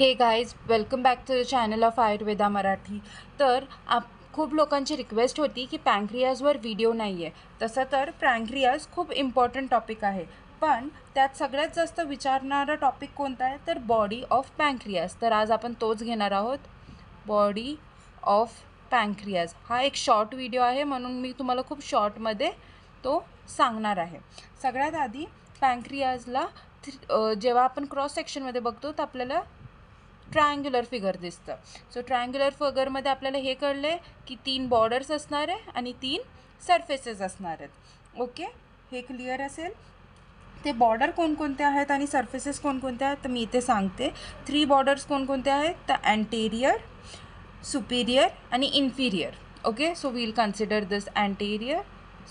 हे guys, welcome back to the channel of Ayurveda Marathi. तर खूप लोकांची रिक्वेस्ट होती की पॅन्क्रियाजवर व्हिडिओ नाही आहे. तसं तर पॅन्क्रियाज खूप इम्पॉर्टंट टॉपिक आहे, पण त्यात सगळ्यात जास्त विचारणारा टॉपिक कोणता आहे तर बॉडी ऑफ पॅन्क्रियाज. तर आज आपण तोच घेणार आहोत, बॉडी ऑफ पॅन्क्रियाज. हा एक शॉर्ट व्हिडिओ आहे, म्हणून मी तुम्हाला खूप शॉर्टमध्ये तो सांगणार आहे. सगळ्यात आधी पॅन्क्रियाजला जेव्हा आपण क्रॉस सेक्शनमध्ये बघतो तर आपल्याला ट्रायंग्युलर फिगर दिसतं. सो ट्रायंग्युलर फिगरमध्ये आपल्याला हे कळले की 3 बॉर्डर्स असणार आहे आणि 3 सरफेसेस असणार आहेत. ओके, हे क्लिअर असेल. ते बॉर्डर कोणकोणते आहेत आणि सरफेसेस कोणकोणते आहेत तर मी इथे सांगते. 3 बॉर्डर्स कोणकोणते आहेत तर अँटेरियर, सुपिरियर आणि inferior. Okay, so we'll consider this anterior,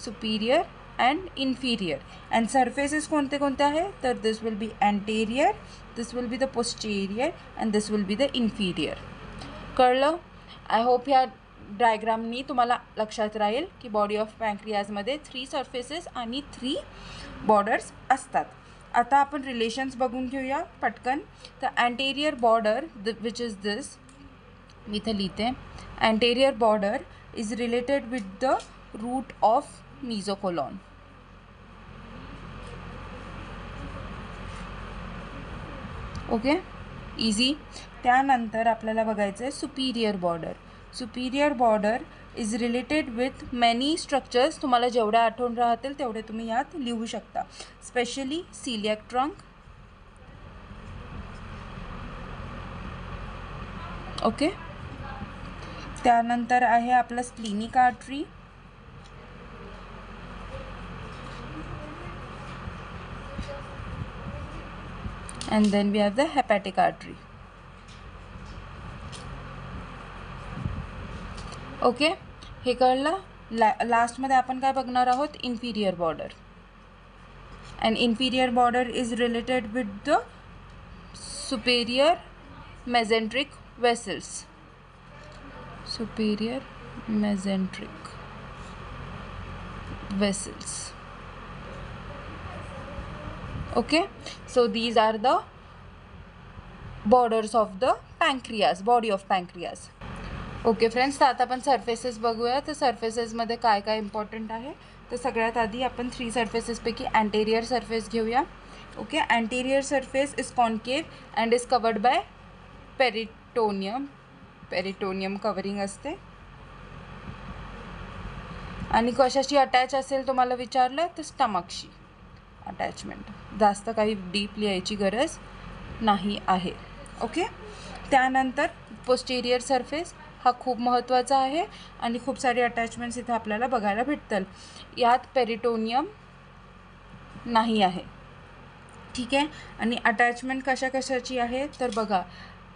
Superior and inferior. And surfaces कोणते कोणते आहे तर this will be anterior, this will be the posterior and this will be the inferior. कळलं? आय होप ह्या डायग्रामनी तुम्हाला लक्षात राहील की बॉडी ऑफ पॅन्क्रियाजमध्ये 3 सर्फेसेस आणि 3 बॉर्डर्स असतात. आता आपण रिलेशन्स बघून घेऊया पटकन. तर anterior border which is this, मी इथे लिहिते. Anterior border is related with the root of mesocolon. Okay, easy. त्यानंतर आपल्याला बघायचं आहे superior border. Superior border is related with many structures. तुम्हाला जेवढ्या आठवण राहतील तेवढे तुम्ही यात लिहू शकता. Specially coeliac trunk. ओके, त्यानंतर आहे आपलं splenic artery. And then we have the hepatic artery. Okay, हे कळलं. लास्टमध्ये आपण काय बघणार आहोत, inferior border. And inferior border is related with the superior mesenteric vessels. Superior mesenteric vessels. Okay, so these are the borders of the pancreas, body of pancreas. Okay friends, तर आता आपण surfaces बघूया. तर सरफेसेसमध्ये काय काय इम्पॉर्टंट आहे तर सगळ्यात आधी आपण 3 सर्फेसेसपैकी अँटेरियर सरफेस घेऊया. Okay, anterior surface is concave and is covered by peritoneum. Peritoneum covering असते. आणि कशाशी अटॅच असेल तुम्हाला विचारलं तर स्टमकशी अटॅचमेंट. जास्त काही डीप लिहायची गरज नाही आहे. ओके, त्यानंतर पोस्टेरियर सरफेस हा खूप महत्त्वाचा आहे आणि खूप सारे अटॅचमेंट्स इथे आपल्याला बघायला भेटतील. यात पेरिटोनियम नाही आहे. ठीक आहे, आणि अटॅचमेंट कशा कशाची आहे तर बघा,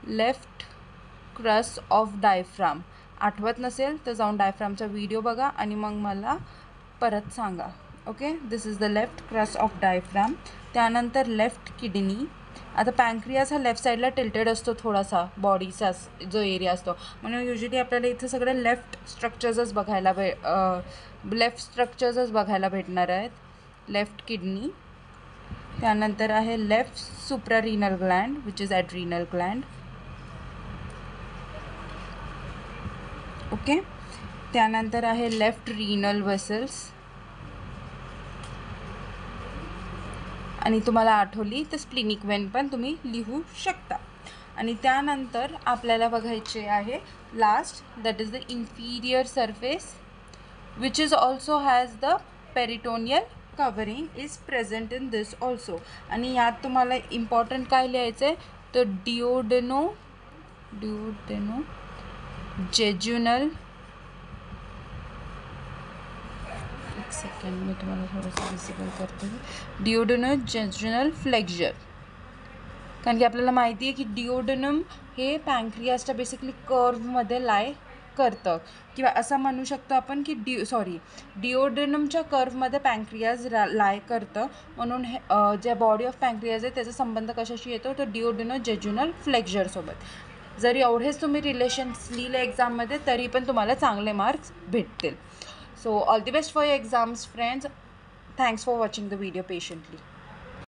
लेफ्ट क्रस ऑफ डायफ्राम. आठवत नसेल तर जाऊन डायफ्रामचा व्हिडिओ बघा आणि मग मला परत सांगा. Okay, this is the left क्रस ऑफ डायफ्राम. त्यानंतर लेफ्ट किडनी. आता पॅन्क्रियाज हा लेफ्ट साईडला टिल्टेड असतो थोडासा, बॉडीचा जो एरिया असतो, म्हणून युजली आपल्याला इथे सगळे लेफ्ट स्ट्रक्चर्सच बघायला भेटणार आहेत. Left kidney. त्यानंतर आहे left suprarenal gland which is adrenal gland. Okay, त्यानंतर आहे लेफ्ट रीनल वेसल्स. आणि तुम्हाला आठवली तर स्प्लिनिक वेन पण तुम्ही लिहू शकता. आणि त्यानंतर आपल्याला बघायचे आहे last, that is the inferior surface which is also has the peritoneal covering is present in this also. आणि यात तुम्हाला इम्पॉर्टंट काय लिहायचं आहे तर डिओडेनो जेज्युनल. एक सेकंड, मी तुम्हाला थोडंसं विजिबल करते. डिओडेनो जेज्युनल फ्लेक्झर. कारण की आपल्याला माहिती आहे की डिओडेनम हे पॅन्क्रियासच्या बेसिकली कर्वमध्ये लाय करतं, किंवा असं म्हणू शकतो आपण की डिओडेनमच्या कर्वमध्ये पॅन्क्रियाज लाय करतं. म्हणून हे ज्या बॉडी ऑफ पॅन्क्रियाज आहे त्याचा संबंध कशाशी येतो तर डिओडेनो जेज्युनल फ्लेक्झरसोबत. जरी एवढेच तुम्ही रिलेशन्स लिहिले एक्झाममध्ये तरी पण तुम्हाला चांगले मार्क्स भेटतील. So all the best for your exams, friends. Thanks for watching the video patiently.